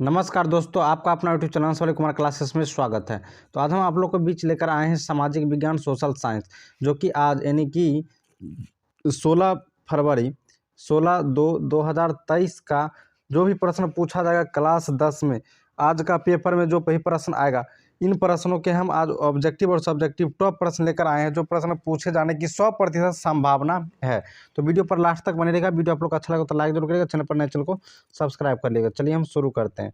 नमस्कार दोस्तों, आपका अपना यूट्यूब चैनल सवाली कुमार क्लासेस में स्वागत है। तो आज हम आप लोग के बीच लेकर आए हैं सामाजिक विज्ञान सोशल साइंस, जो कि आज यानी कि 16 फरवरी 16/2/2023 का जो भी प्रश्न पूछा जाएगा क्लास 10 में, आज का पेपर में जो भी प्रश्न आएगा, इन प्रश्नों के हम आज ऑब्जेक्टिव और सब्जेक्टिव टॉप प्रश्न लेकर आए हैं, जो प्रश्न पूछे जाने की 100% संभावना है। तो वीडियो पर लास्ट तक बने रहेगा। वीडियो आप लोग को अच्छा लगा तो लाइक जरूर करिएगा, चैनल पर नए चैनल को सब्सक्राइब कर लीजिएगा। चलिए हम शुरू करते हैं।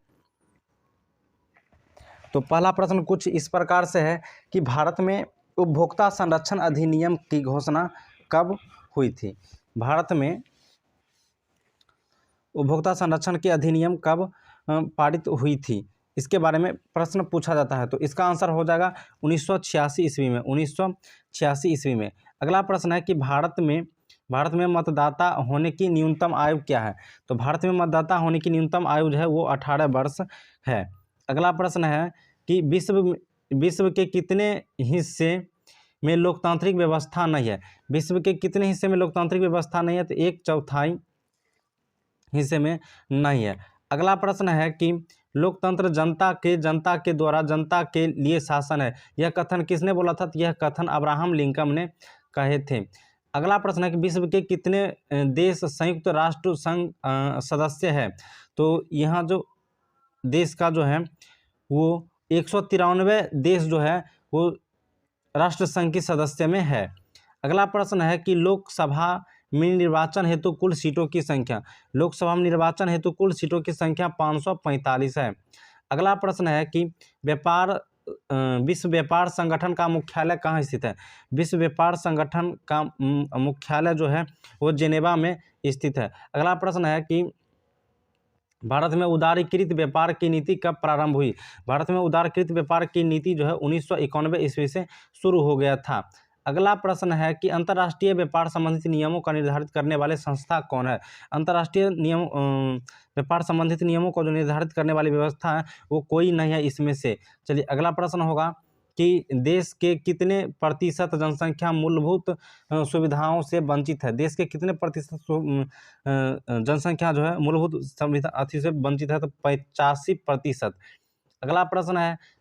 तो पहला प्रश्न कुछ इस प्रकार से है कि भारत में उपभोक्ता संरक्षण अधिनियम की घोषणा कब हुई थी। भारत में उपभोक्ता संरक्षण की अधिनियम कब पारित हुई थी, इसके बारे में प्रश्न पूछा जाता है। तो इसका आंसर हो जाएगा 1986 ईस्वी में। 1986 ईस्वी में। अगला प्रश्न है कि भारत में मतदाता होने की न्यूनतम आयु क्या है। तो भारत में मतदाता होने की न्यूनतम आयु जो है वो 18 वर्ष है। अगला प्रश्न है कि विश्व के कितने हिस्से में लोकतांत्रिक व्यवस्था नहीं है। विश्व के कितने हिस्से में लोकतांत्रिक व्यवस्था नहीं है। तो 1/4 हिस्से में नहीं है। अगला प्रश्न है कि लोकतंत्र जनता के द्वारा जनता के लिए शासन है, यह कथन किसने बोला था। तो यह कथन अब्राहम लिंकन ने कहे थे। अगला प्रश्न है कि विश्व के कितने देश संयुक्त राष्ट्र संघ सदस्य है। तो यहाँ जो देश का जो है वो 193 देश जो है वो राष्ट्र संघ की सदस्य में है। अगला प्रश्न है कि लोकसभा में निर्वाचन हेतु कुल सीटों की संख्या। लोकसभा में निर्वाचन हेतु कुल सीटों की संख्या 545 है। अगला प्रश्न है कि विश्व व्यापार संगठन का मुख्यालय कहाँ स्थित है। विश्व व्यापार संगठन का मुख्यालय जो है वो जेनेवा में स्थित है। अगला प्रश्न है कि भारत में उदारीकृत व्यापार की नीति कब प्रारंभ हुई। भारत में उदारीकृत व्यापार की नीति जो है 1991 ईस्वी से शुरू हो गया था। अगला प्रश्न है कि अंतर्राष्ट्रीय व्यापार संबंधित नियमों का निर्धारित करने वाले संस्था कौन है। अंतर्राष्ट्रीय व्यापार संबंधित नियमों को जो निर्धारित करने वाली व्यवस्था है वो कोई नहीं है इसमें से। चलिए अगला प्रश्न होगा कि देश के कितने प्रतिशत जनसंख्या मूलभूत सुविधाओं से वंचित है। देश के कितने प्रतिशत जनसंख्या जो है मूलभूत सुविधा अति से वंचित है। तो 85%। अगला प्रश्न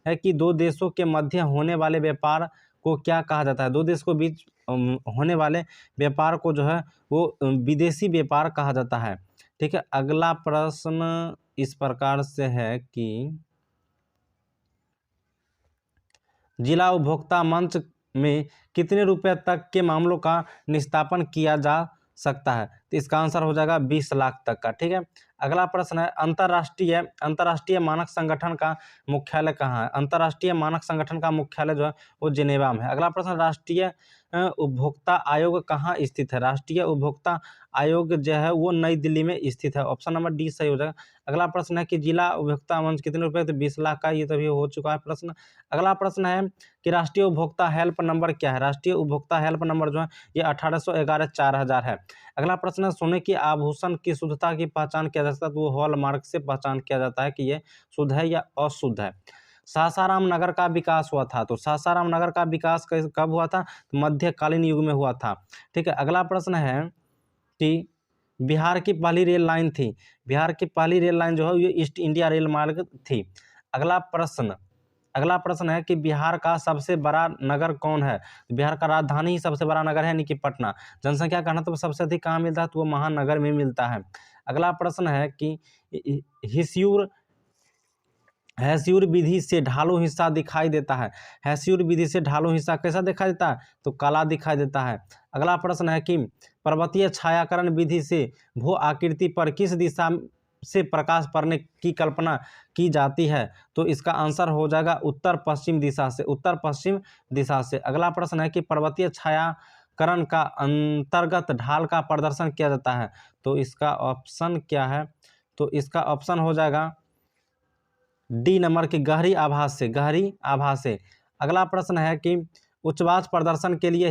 है कि दो देशों के मध्य होने वाले व्यापार को क्या कहा जाता है। दो देश के बीच होने वाले व्यापार को जो है वो विदेशी व्यापार कहा जाता है। ठीक है। अगला प्रश्न इस प्रकार से है कि जिला उपभोक्ता मंच में कितने रुपए तक के मामलों का निस्तापन किया जा सकता है। तो इसका आंसर हो जाएगा 20 लाख तक का। ठीक है। अगला प्रश्न है अंतर्राष्ट्रीय मानक संगठन का मुख्यालय कहाँ है। अंतर्राष्ट्रीय मानक संगठन का मुख्यालय जो है वो जिनेवा में है। अगला प्रश्न राष्ट्रीय उपभोक्ता आयोग कहाँ स्थित है। राष्ट्रीय उपभोक्ता आयोग जो है वो नई दिल्ली में स्थित है। ऑप्शन नंबर डी सही हो जाएगा। अगला प्रश्न है कि जिला उपभोक्ता मंच कितने रुपए। तो 20 लाख का, ये तभी हो चुका है प्रश्न। अगला प्रश्न है कि राष्ट्रीय उपभोक्ता हेल्प नंबर क्या है। राष्ट्रीय उपभोक्ता हेल्प नंबर जो है ये 1811-4000 है। अगला प्रश्न है सोने के आभूषण की शुद्धता की पहचान किया जा सकता है। तो वो हॉलमार्क से पहचान किया जाता है कि ये शुद्ध है या अशुद्ध है। सासाराम नगर का विकास हुआ था। तो सासाराम नगर का विकास कब हुआ था। तो मध्यकालीन युग में हुआ था। ठीक है। अगला प्रश्न है कि बिहार की पहली रेल लाइन थी। बिहार की पहली रेल लाइन जो है ये ईस्ट इंडिया रेल मार्ग थी। अगला प्रश्न है कि बिहार का सबसे बड़ा नगर कौन है। बिहार का राजधानी ही सबसे बड़ा नगर है यानी कि पटना। जनसंख्या का घनत्व सबसे अधिक कहाँ मिलता है। तो वो महानगर में मिलता है। अगला प्रश्न है कि हैस्यूर विधि से ढालू हिस्सा दिखाई देता है। हैस्यूर विधि से ढालू हिस्सा कैसा दिखाई देता है। तो काला दिखाई देता है। अगला प्रश्न है कि पर्वतीय छायाकरण विधि से भू आकृति पर किस दिशा से प्रकाश पड़ने की कल्पना की जाती है। तो इसका आंसर हो जाएगा उत्तर पश्चिम दिशा से। उत्तर पश्चिम दिशा से। अगला प्रश्न है कि पर्वतीय छायाकरण का अंतर्गत ढाल का प्रदर्शन किया जाता है। तो इसका ऑप्शन क्या है। तो इसका ऑप्शन हो जाएगा डी नंबर की गहरी आभास से। अगला प्रश्न है कि उच्चवाच प्रदर्शन के लिए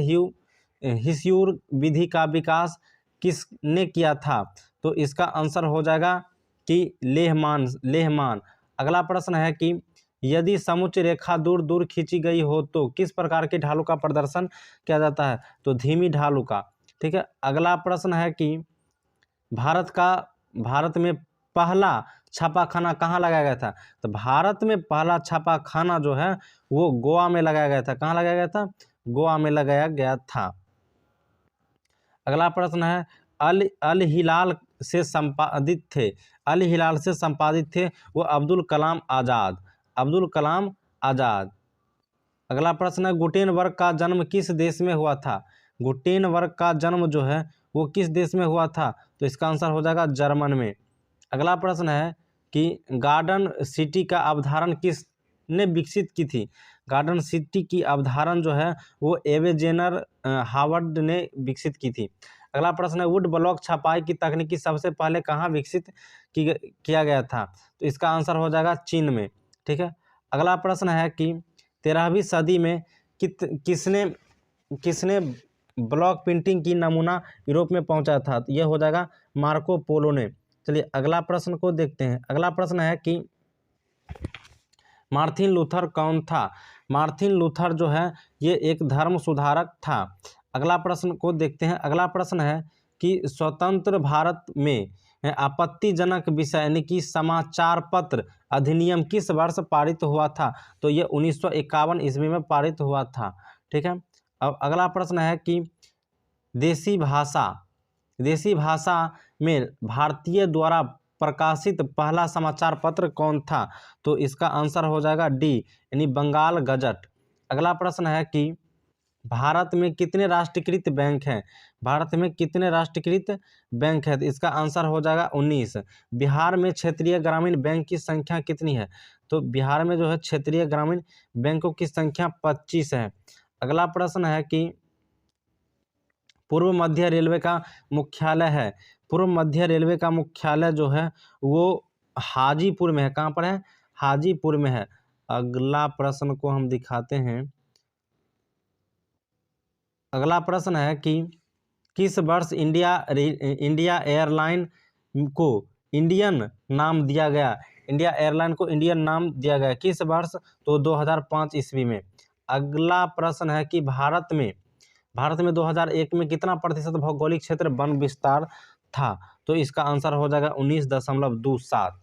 हिस्यूर विधि का विकास किसने किया था। तो इसका आंसर हो जाएगा कि लेहमान। अगला प्रश्न है कि यदि समुच्च रेखा दूर दूर खींची गई हो तो किस प्रकार के ढालू का प्रदर्शन किया जाता है। तो धीमी ढालू का। ठीक है। अगला प्रश्न है कि भारत में पहला छापाखाना कहाँ लगाया गया था? तो भारत में पहला छापाखाना जो है वो गोवा में लगाया गया था। कहाँ लगाया गया था? गोवा में लगाया गया था। अगला प्रश्न है, अल अल हिलाल से संपादित थे, अल हिलाल से संपादित थे वो अब्दुल कलाम आज़ाद, अब्दुल कलाम आज़ाद। अगला प्रश्न है, गुटेनबर्ग का जन्म किस देश में हुआ था? गुटेनबर्ग का जन्म जो है वो किस देश में हुआ था? तो इसका आंसर हो जाएगा जर्मन में। अगला प्रश्न है कि गार्डन सिटी का अवधारण किसने विकसित की थी? गार्डन सिटी की अवधारण जो है वो एवेजेनर हावर्ड ने विकसित की थी। अगला प्रश्न है, वुड ब्लॉक छपाई की तकनीकी सबसे पहले कहाँ विकसित किया गया था? तो इसका आंसर हो जाएगा चीन में। ठीक है। अगला प्रश्न है कि 13वीं सदी में किसने किसने ब्लॉक प्रिंटिंग की नमूना यूरोप में पहुंचा था? तो यह हो जाएगा मार्को पोलो ने। चलिए अगला प्रश्न को देखते हैं। अगला प्रश्न है कि मार्टिन लूथर कौन था? मार्टिन लूथर जो है ये एक धर्म सुधारक था। अगला प्रश्न को देखते हैं। अगला प्रश्न है कि स्वतंत्र भारत में आपत्तिजनक विषय यानी कि समाचार पत्र अधिनियम किस वर्ष पारित हुआ था? तो ये 1951 ईस्वी में पारित हुआ था। ठीक है। अब अगला प्रश्न है कि देसी भाषा में भारतीय द्वारा प्रकाशित पहला समाचार पत्र कौन था? तो इसका आंसर हो जाएगा डी यानी बंगाल गजट। अगला प्रश्न है कि भारत में कितने राष्ट्रीयकृत बैंक हैं? भारत में कितने राष्ट्रीयकृत बैंक है? तो इसका आंसर हो जाएगा 19। बिहार में क्षेत्रीय ग्रामीण बैंक की संख्या कितनी है? तो बिहार में जो है क्षेत्रीय ग्रामीण बैंकों की संख्या 25 है। अगला प्रश्न है कि पूर्व मध्य रेलवे का मुख्यालय है, पूर्व मध्य रेलवे का मुख्यालय जो है वो हाजीपुर में है। कहाँ पर है? हाजीपुर में है। अगला प्रश्न को हम दिखाते हैं। अगला प्रश्न है कि किस वर्ष इंडिया एयरलाइन को इंडियन नाम दिया गया? इंडिया एयरलाइन को इंडियन नाम दिया गया किस वर्ष? तो 2005 ईस्वी में। अगला प्रश्न है कि भारत में 2001 में कितना प्रतिशत भौगोलिक क्षेत्र वन विस्तार था? तो इसका आंसर हो जाएगा 19.27।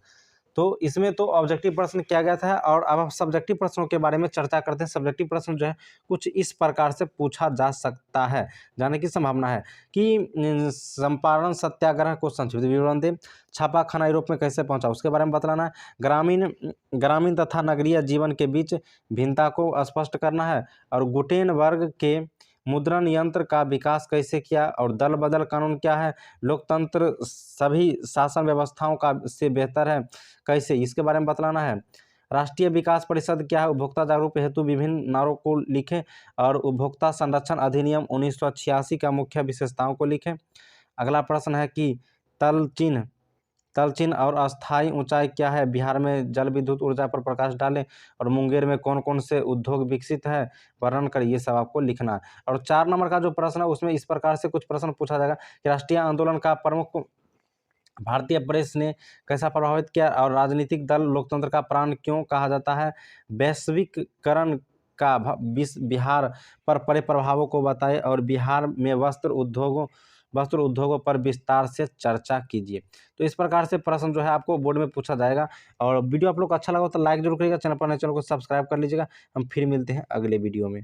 तो इसमें तो ऑब्जेक्टिव प्रश्न किया गया था। और अब हम सब्जेक्टिव प्रश्नों के बारे में चर्चा करते हैं। सब्जेक्टिव प्रश्न जो है कुछ इस प्रकार से पूछा जा सकता है, जाने की संभावना है कि चंपारण सत्याग्रह को संक्षिप्त विवरण दे, छापाखाना यूरोप में कैसे पहुंचा उसके बारे में बतलाना है, ग्रामीण तथा नगरीय जीवन के बीच भिन्नता को स्पष्ट करना है, और गुटेनबर्ग के मुद्रण यंत्र का विकास कैसे किया, और दल बदल कानून क्या है, लोकतंत्र सभी शासन व्यवस्थाओं का से बेहतर है कैसे, इसके बारे में बतलाना है। राष्ट्रीय विकास परिषद क्या है, उपभोक्ता जागरूकता हेतु विभिन्न नारों को लिखें, और उपभोक्ता संरक्षण अधिनियम 1986 का मुख्य विशेषताओं को लिखें। अगला प्रश्न है कि तलचिन्ह और अस्थायी ऊंचाई क्या है, बिहार में जल विद्युत ऊर्जा पर प्रकाश डालें, और मुंगेर में कौन कौन से उद्योग विकसित है वर्णन कर, ये सब आपको लिखना है। और 4 नंबर का जो प्रश्न है उसमें इस प्रकार से कुछ प्रश्न पूछा जाएगा कि राष्ट्रीय आंदोलन का प्रमुख भारतीय प्रेस ने कैसा प्रभावित किया, और राजनीतिक दल लोकतंत्र का प्राण क्यों कहा जाता है, वैश्विकरण का बिहार पर पड़े प्रभावों को बताएं, और बिहार में वस्त्र उद्योगों पर विस्तार से चर्चा कीजिए। तो इस प्रकार से प्रश्न जो है आपको बोर्ड में पूछा जाएगा। और वीडियो आप लोग को अच्छा लगा तो लाइक जरूर करिएगा, चैनल पर नए चैनल को सब्सक्राइब कर लीजिएगा। हम फिर मिलते हैं अगले वीडियो में।